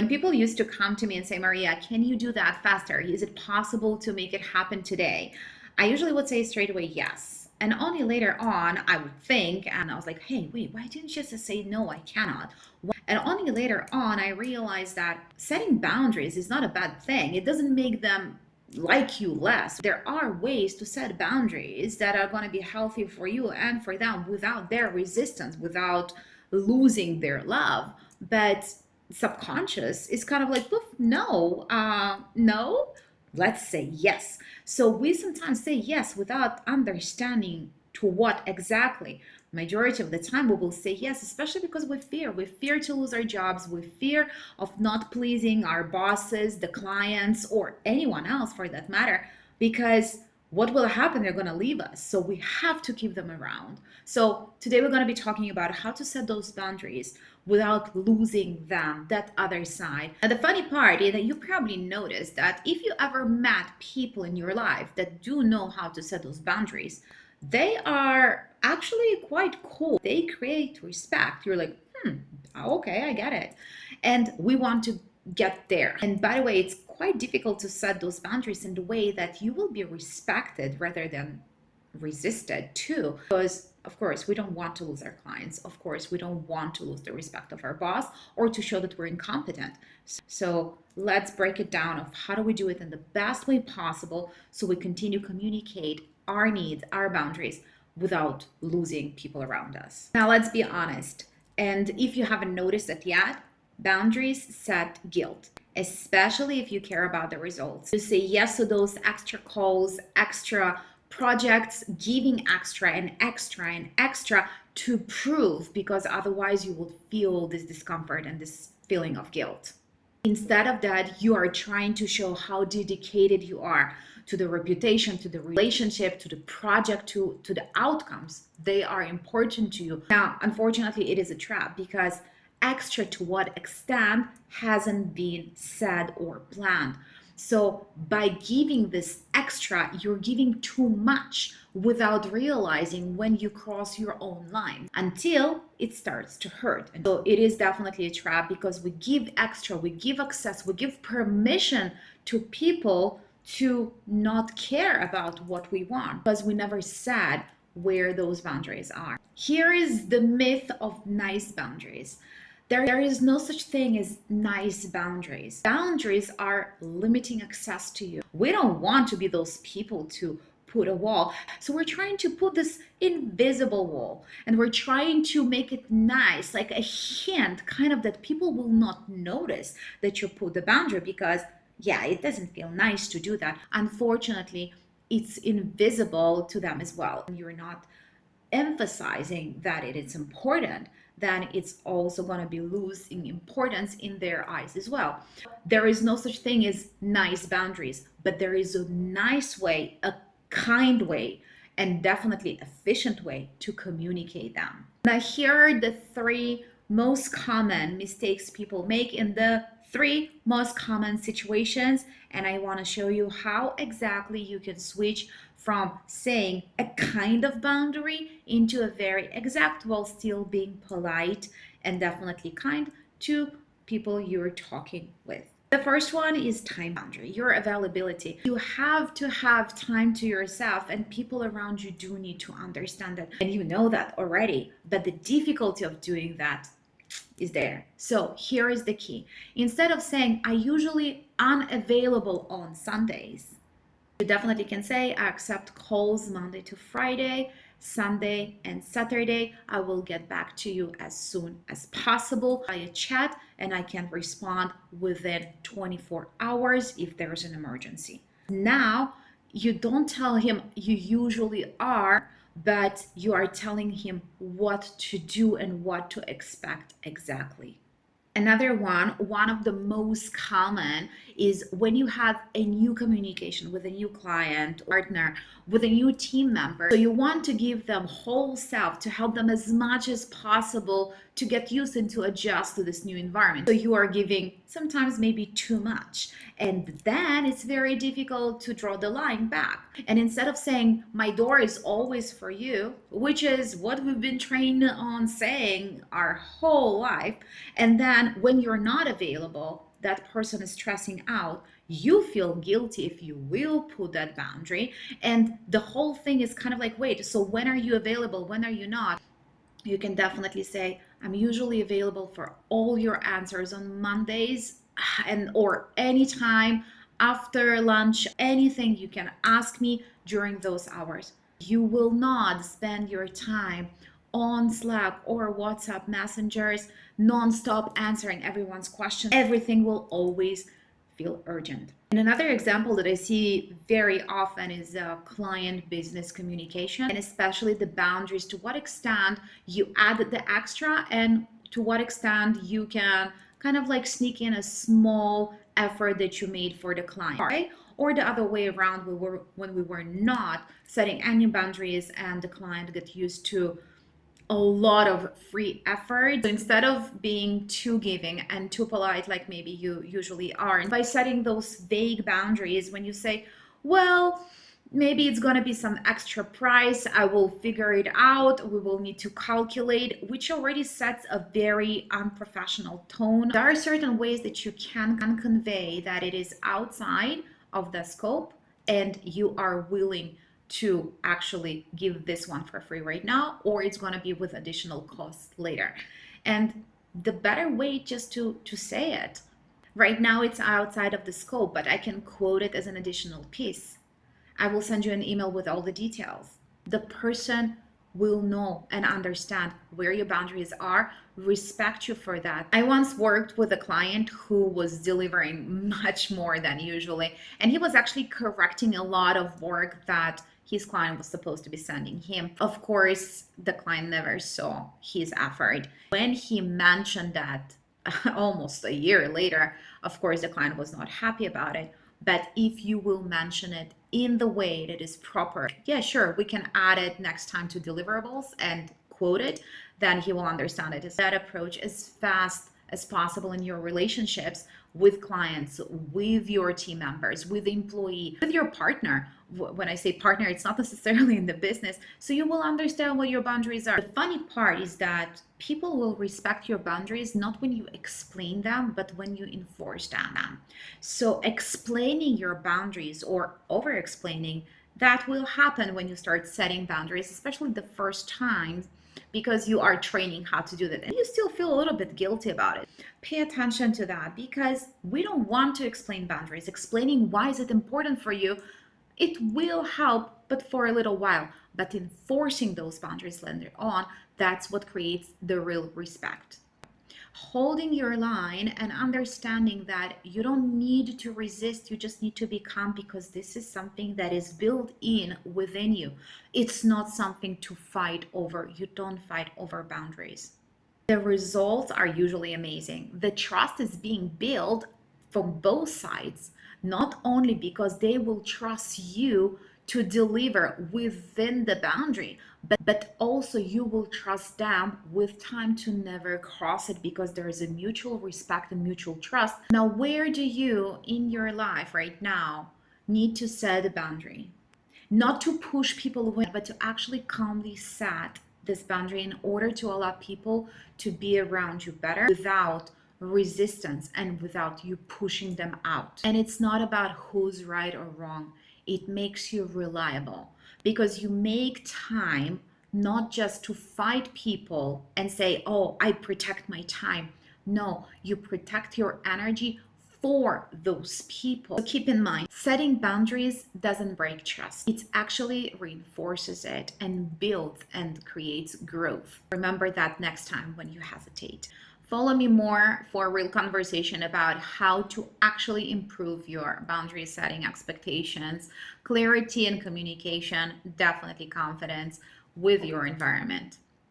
When people used to come to me and say, Maria, can you do that faster? Is it possible to make it happen today? I usually would say straight away, yes. And only later on, I would think, and I was like, hey, wait, why didn't you just say, no, I cannot? And only later on, I realized that setting boundaries is not a bad thing. It doesn't make them like you less. There are ways to set boundaries that are going to be healthy for you and for them without their resistance, without losing their love. But subconscious is kind of like, no, no, let's say yes. So we sometimes say yes without understanding to what exactly. Majority of the time we will say yes, especially because we fear to lose our jobs, we fear of not pleasing our bosses, the clients, or anyone else for that matter, because what will happen? They're going to leave us, so we have to keep them around. So today we're going to be talking about how to set those boundaries without losing them, that other side. And the funny part is that you probably noticed that if you ever met people in your life that do know how to set those boundaries, they are actually quite cool. They create respect. You're like, okay, I get it. And we want to get there. And by the way, it's quite difficult to set those boundaries in the way that you will be respected rather than resisted too, because of course we don't want to lose our clients, of course we don't want to lose the respect of our boss or to show that we're incompetent. So let's break it down of how do we do it in the best way possible so we continue communicate our needs, our boundaries, without losing people around us. Now let's be honest, and if you haven't noticed it yet, boundaries set guilt, especially if you care about the results. You say yes to those extra calls, extra projects, giving extra and extra and extra to prove, because otherwise you will feel this discomfort and this feeling of guilt. Instead of that, you are trying to show how dedicated you are to the reputation, to the relationship, to the project, to the outcomes. They are important to you. Now, unfortunately, it is a trap because extra to what extent hasn't been said or planned. So by giving this extra, you're giving too much without realizing when you cross your own line until it starts to hurt. And so it is definitely a trap because we give extra, we give access, we give permission to people to not care about what we want because we never said where those boundaries are. Here is the myth of nice boundaries. There is no such thing as nice boundaries. Boundaries are limiting access to you. We don't want to be those people to put a wall. So we're trying to put this invisible wall and we're trying to make it nice, like a hint, kind of that people will not notice that you put the boundary because, yeah, it doesn't feel nice to do that. Unfortunately, it's invisible to them as well. And you're not emphasizing that it is important, then it's also going to be losing importance in their eyes as well. There is no such thing as nice boundaries, but there is a nice way, a kind way, and definitely efficient way to communicate them. Now, here are the three most common mistakes people make in the three most common situations, and I want to show you how exactly you can switch from saying a kind of boundary into a very exact while still being polite and definitely kind to people you're talking with. The first one is time boundary, your availability. You have to have time to yourself, and people around you do need to understand that. And you know that already, but the difficulty of doing that is there. So here is the key. Instead of saying, I usually unavailable on Sundays, you definitely can say, I accept calls Monday to Friday, Sunday and Saturday. I will get back to you as soon as possible via chat, and I can respond within 24 hours if there's an emergency. Now, you don't tell him you usually are, but you are telling him what to do and what to expect exactly. Another one of the most common is when you have a new communication with a new client, partner, with a new team member. So you want to give them whole self to help them as much as possible to get used and to adjust to this new environment. So you are giving sometimes maybe too much. And then it's very difficult to draw the line back. And instead of saying, my door is always for you, which is what we've been trained on saying our whole life, and then when you're not available, that person is stressing out, you feel guilty if you will put that boundary. And the whole thing is kind of like, wait, so when are you available? When are you not? You can definitely say, I'm usually available for all your answers on Mondays and or anytime after lunch, anything you can ask me during those hours. You will not spend your time on Slack or WhatsApp messengers nonstop answering everyone's questions. Everything will always feel urgent. And another example that I see very often is client business communication, and especially the boundaries, to what extent you add the extra and to what extent you can kind of like sneak in a small effort that you made for the client, right? Or the other way around, when we were not setting any boundaries and the client got used to a lot of free effort. So instead of being too giving and too polite, like maybe you usually are, and by setting those vague boundaries, when you say, well, maybe it's going to be some extra price, I will figure it out, we will need to calculate, which already sets a very unprofessional tone. There are certain ways that you can convey that it is outside of the scope and you are willing to actually give this one for free right now, or it's going to be with additional costs later. And the better way just to say it. Right now it's outside of the scope, but I can quote it as an additional piece. I will send you an email with all the details. The person will know and understand where your boundaries are, respect you for that. I once worked with a client who was delivering much more than usually, and he was actually correcting a lot of work that his client was supposed to be sending him. Of course, the client never saw his effort. When he mentioned that almost a year later, of course, the client was not happy about it. But if you will mention it in the way that is proper, yeah, sure, we can add it next time to deliverables and quote it, then he will understand it. That approach as fast as possible in your relationships with clients, with your team members, with the employee, with your partner. When I say partner, it's not necessarily in the business. So you will understand what your boundaries are. The funny part is that people will respect your boundaries not when you explain them, but when you enforce them. So explaining your boundaries or over explaining, that will happen when you start setting boundaries, especially the first time, because you are training how to do that and you still feel a little bit guilty about it. Pay attention to that, because we don't want to explain boundaries. Explaining why is it important for you, it will help, but for a little while. But enforcing those boundaries later on, that's what creates the real respect. Holding your line and understanding that you don't need to resist, you just need to be calm, because this is something that is built in within you. It's not something to fight over. You don't fight over boundaries. The results are usually amazing. The trust is being built from both sides, not only because they will trust you to deliver within the boundary, but also you will trust them with time to never cross it, because there is a mutual respect and mutual trust. Now, where do you in your life right now need to set a boundary? Not to push people away, but to actually calmly set this boundary in order to allow people to be around you better without resistance and without you pushing them out. And it's not about who's right or wrong. It makes you reliable, because you make time not just to fight people and say, oh, I protect my time. No, you protect your energy for those people. So keep in mind, setting boundaries doesn't break trust. It actually reinforces it and builds and creates growth. Remember that next time when you hesitate. Follow me more for a real conversation about how to actually improve your boundary setting, expectations, clarity and communication, definitely confidence with your environment.